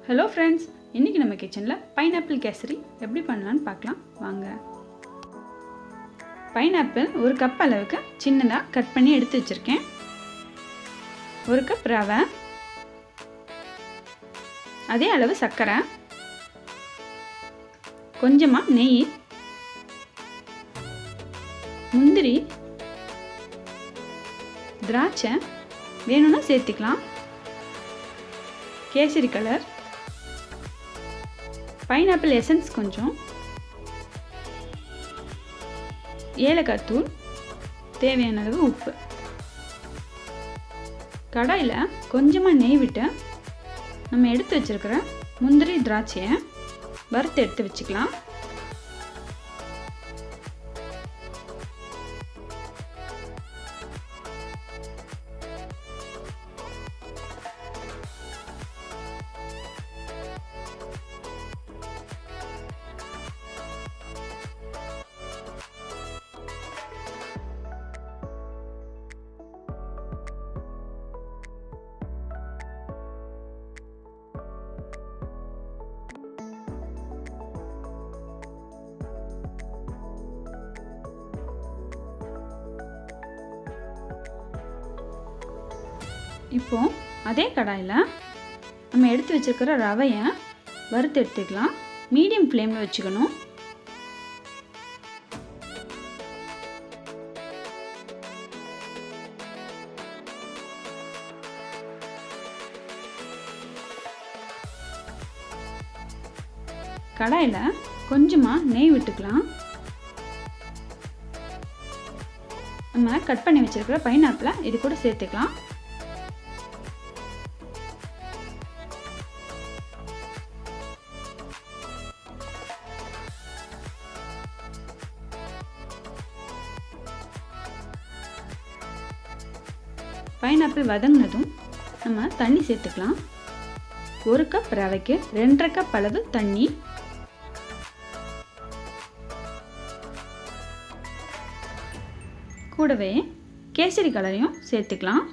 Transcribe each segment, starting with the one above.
Hello friends, இன்றைக்கி நம்ம கிச்சனில் பைனாப்பிள் கேசரி எப்படி பண்ணலான்னு பார்க்கலாம் வாங்க. பைனாப்பிள் ஒரு கப் அளவுக்கு சின்னதாக கட் பண்ணி எடுத்து வச்சுருக்கேன். ஒரு கப் ரவை, அதே அளவு சர்க்கரை, கொஞ்சமாக நெய், முந்திரி, திராட்சை வேணும்னா சேர்த்துக்கலாம், கேசரி கலர், பைனாப்பிள் எசன்ஸ் கொஞ்சம், ஏலக்காய் தூள், தேவையான அளவு உப்பு. கடாயில் கொஞ்சமாக நெய் விட்டு நம்ம எடுத்து வச்சுருக்கிற முந்திரி திராட்சையை வறுத்து எடுத்து வச்சுக்கலாம். இப்போ அதே கடாயில் நம்ம எடுத்து வச்சுருக்கிற ரவையை வறுத்து எடுத்துக்கலாம். மீடியம் ஃப்ளேமில் வச்சுக்கணும். கடாயில் கொஞ்சமாக நெய் விட்டுக்கலாம். நம்ம கட் பண்ணி வச்சுருக்கிற பைனாப்பிளை இது கூட சேர்த்துக்கலாம். பைனாப்பிள் வதங்கினதும் நம்ம தண்ணி சேர்த்துக்கலாம். ஒரு கப் ரவைக்கு 2.5 கப் அளவு தண்ணி. கூடவே கேசரி கலரையும் சேர்த்துக்கலாம்.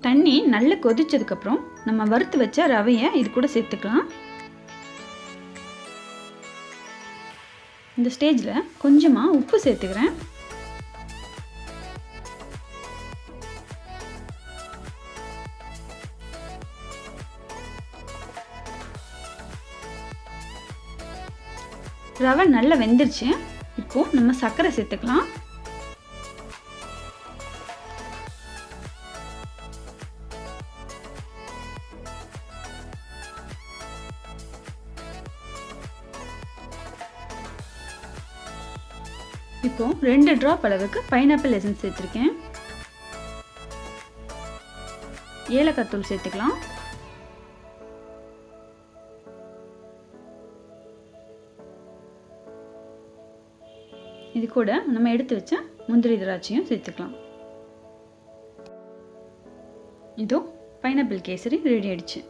தண்ணி நல்லா கொதிச்சதுக்கப்புறம் நம்ம வறுத்து வச்ச ரவையை இது கூட சேர்த்துக்கலாம். இந்த ஸ்டேஜில் கொஞ்சமாக உப்பு சேர்த்துக்கிறேன். ரவை நல்லா வெந்துருச்சு. இப்போ நம்ம சர்க்கரை சேர்த்துக்கலாம். இப்போ 2 ட்ராப் அளவுக்கு பைனாப்பிள் எசன்ஸ் சேர்த்துருக்கேன். ஏலக்காய் தூள் சேர்த்துக்கலாம். இது கூட நம்ம எடுத்து வச்ச முந்திரி திராட்சையும் சேர்த்துக்கலாம். இதோ பைனாப்பிள் கேசரி ரெடி ஆயிடுச்சு.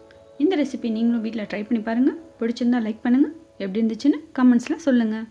இந்த ரெசிபி நீங்களும் வீட்டில் ட்ரை பண்ணி பாருங்கள். பிடிச்சிருந்தா லைக் பண்ணுங்கள். எப்படி இருந்துச்சுன்னு கமெண்ட்ஸில் சொல்லுங்கள்.